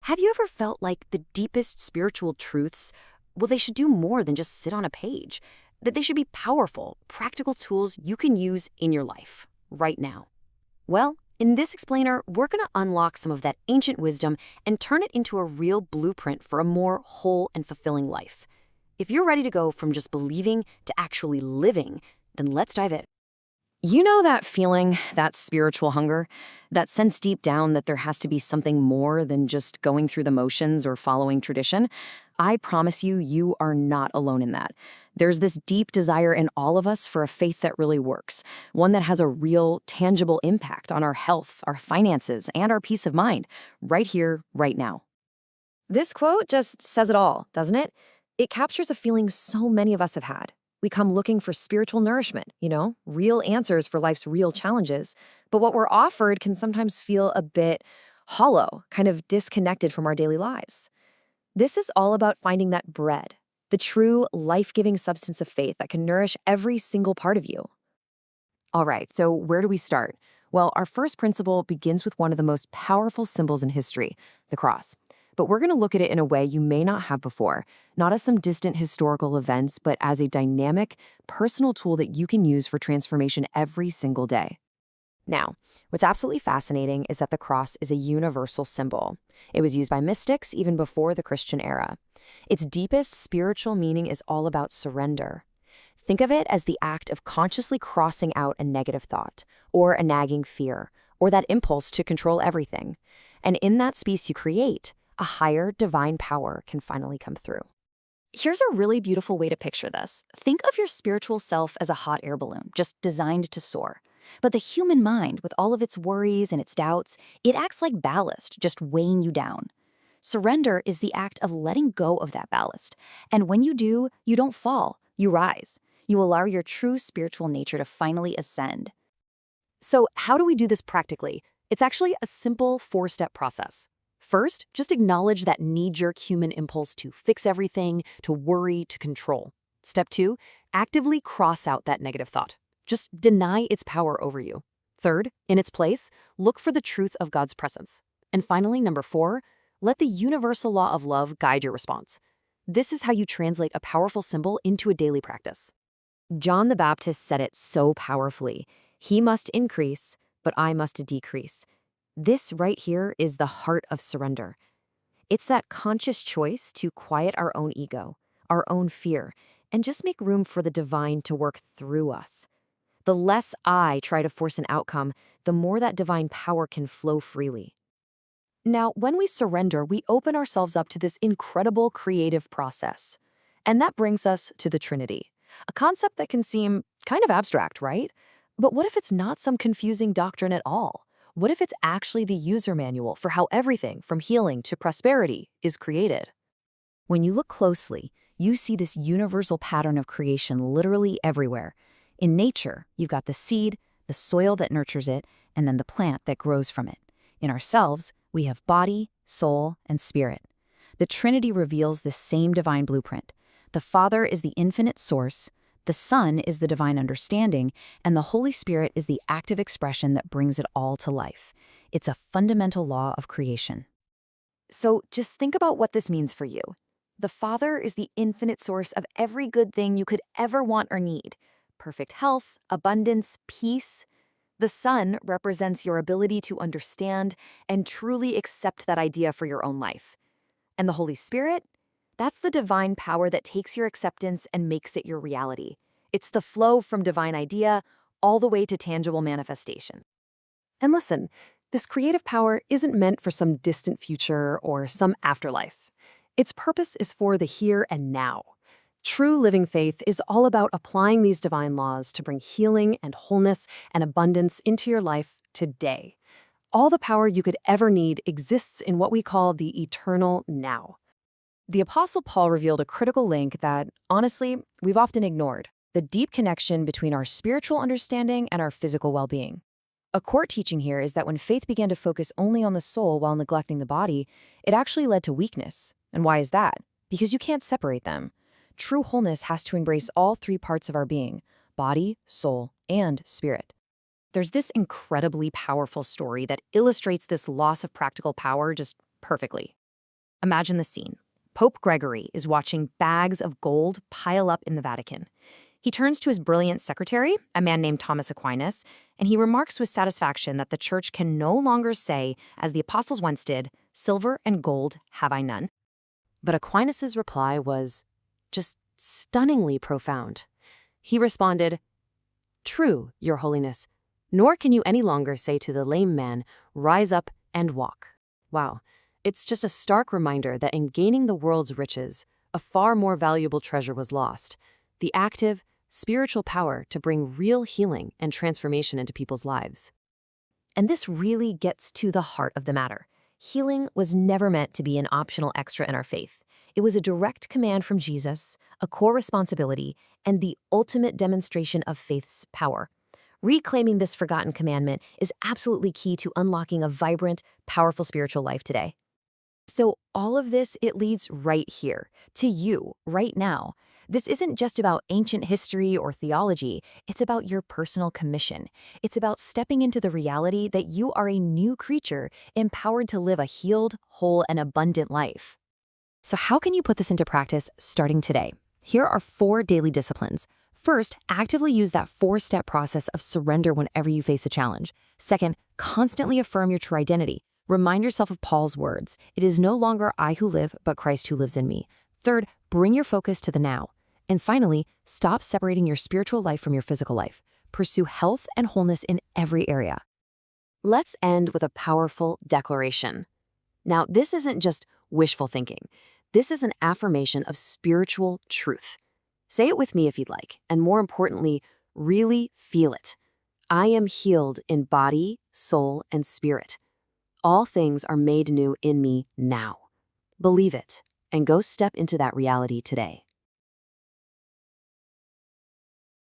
Have you ever felt like the deepest spiritual truths, well, they should do more than just sit on a page? That they should be powerful, practical tools you can use in your life, right now? Well, in this explainer, we're going to unlock some of that ancient wisdom and turn it into a real blueprint for a more whole and fulfilling life. If you're ready to go from just believing to actually living, then let's dive in. You know that feeling, that spiritual hunger, that sense deep down that there has to be something more than just going through the motions or following tradition? I promise you, you are not alone in that. There's this deep desire in all of us for a faith that really works, one that has a real, tangible impact on our health, our finances, and our peace of mind, right here, right now. This quote just says it all, doesn't it? It captures a feeling so many of us have had. We come looking for spiritual nourishment, real answers for life's real challenges. But what we're offered can sometimes feel a bit hollow, kind of disconnected from our daily lives. This is all about finding that bread, the true life-giving substance of faith that can nourish every single part of you. All right, so where do we start? Well, our first principle begins with one of the most powerful symbols in history, the cross. But we're going to look at it in a way you may not have before, not as some distant historical events, but as a dynamic, personal tool that you can use for transformation every single day. Now, what's absolutely fascinating is that the cross is a universal symbol. It was used by mystics even before the Christian era. Its deepest spiritual meaning is all about surrender. Think of it as the act of consciously crossing out a negative thought, or a nagging fear, or that impulse to control everything. And in that space you create, a higher divine power can finally come through. Here's a really beautiful way to picture this. Think of your spiritual self as a hot air balloon, just designed to soar. But the human mind, with all of its worries and its doubts, it acts like ballast, just weighing you down. Surrender is the act of letting go of that ballast. And when you do, you don't fall, you rise. You allow your true spiritual nature to finally ascend. So how do we do this practically? It's actually a simple 4-step process. First, just acknowledge that knee-jerk human impulse to fix everything, to worry, to control. Step 2, actively cross out that negative thought. Just deny its power over you. Third, in its place, look for the truth of God's presence. And finally, number 4, let the universal law of love guide your response. This is how you translate a powerful symbol into a daily practice. John the Baptist said it so powerfully. He must increase, but I must decrease. This right here is the heart of surrender. It's that conscious choice to quiet our own ego, our own fear, and just make room for the divine to work through us. The less I try to force an outcome, the more that divine power can flow freely. Now, when we surrender, we open ourselves up to this incredible creative process. And that brings us to the Trinity, a concept that can seem kind of abstract, right? But what if it's not some confusing doctrine at all? What if it's actually the user manual for how everything from healing to prosperity is created? When you look closely, you see this universal pattern of creation literally everywhere. In nature, you've got the seed, the soil that nurtures it, and then the plant that grows from it. In ourselves, we have body, soul, and spirit. The Trinity reveals the same divine blueprint. The Father is the infinite source, the Son is the divine understanding, and the Holy Spirit is the active expression that brings it all to life. It's a fundamental law of creation. So just think about what this means for you. The Father is the infinite source of every good thing you could ever want or need. Perfect health, abundance, peace. The Son represents your ability to understand and truly accept that idea for your own life. And the Holy Spirit? That's the divine power that takes your acceptance and makes it your reality. It's the flow from divine idea all the way to tangible manifestation. And listen, this creative power isn't meant for some distant future or some afterlife. Its purpose is for the here and now. True living faith is all about applying these divine laws to bring healing and wholeness and abundance into your life today. All the power you could ever need exists in what we call the eternal now. The Apostle Paul revealed a critical link that, honestly, we've often ignored: the deep connection between our spiritual understanding and our physical well-being. A core teaching here is that when faith began to focus only on the soul while neglecting the body, it actually led to weakness. And why is that? Because you can't separate them. True wholeness has to embrace all 3 parts of our being: body, soul, and spirit. There's this incredibly powerful story that illustrates this loss of practical power just perfectly. Imagine the scene. Pope Gregory is watching bags of gold pile up in the Vatican. He turns to his brilliant secretary, a man named Thomas Aquinas, and he remarks with satisfaction that the church can no longer say, as the apostles once did, "Silver and gold have I none." But Aquinas' reply was just stunningly profound. He responded, "True, Your Holiness, nor can you any longer say to the lame man, 'Rise up and walk.'" Wow, it's just a stark reminder that in gaining the world's riches, a far more valuable treasure was lost: the active, spiritual power to bring real healing and transformation into people's lives. And this really gets to the heart of the matter. Healing was never meant to be an optional extra in our faith. It was a direct command from Jesus, a core responsibility, and the ultimate demonstration of faith's power. Reclaiming this forgotten commandment is absolutely key to unlocking a vibrant, powerful spiritual life today. So all of this, it leads right here, to you, right now. This isn't just about ancient history or theology, it's about your personal commission. It's about stepping into the reality that you are a new creature, empowered to live a healed, whole, and abundant life. So how can you put this into practice starting today? Here are 4 daily disciplines. First, actively use that 4-step process of surrender whenever you face a challenge. Second, constantly affirm your true identity. Remind yourself of Paul's words, "It is no longer I who live, but Christ who lives in me." Third, bring your focus to the now. And finally, stop separating your spiritual life from your physical life. Pursue health and wholeness in every area. Let's end with a powerful declaration. Now, this isn't just wishful thinking. This is an affirmation of spiritual truth. Say it with me if you'd like, and more importantly, really feel it. I am healed in body, soul, and spirit. All things are made new in me now. Believe it, and go step into that reality today.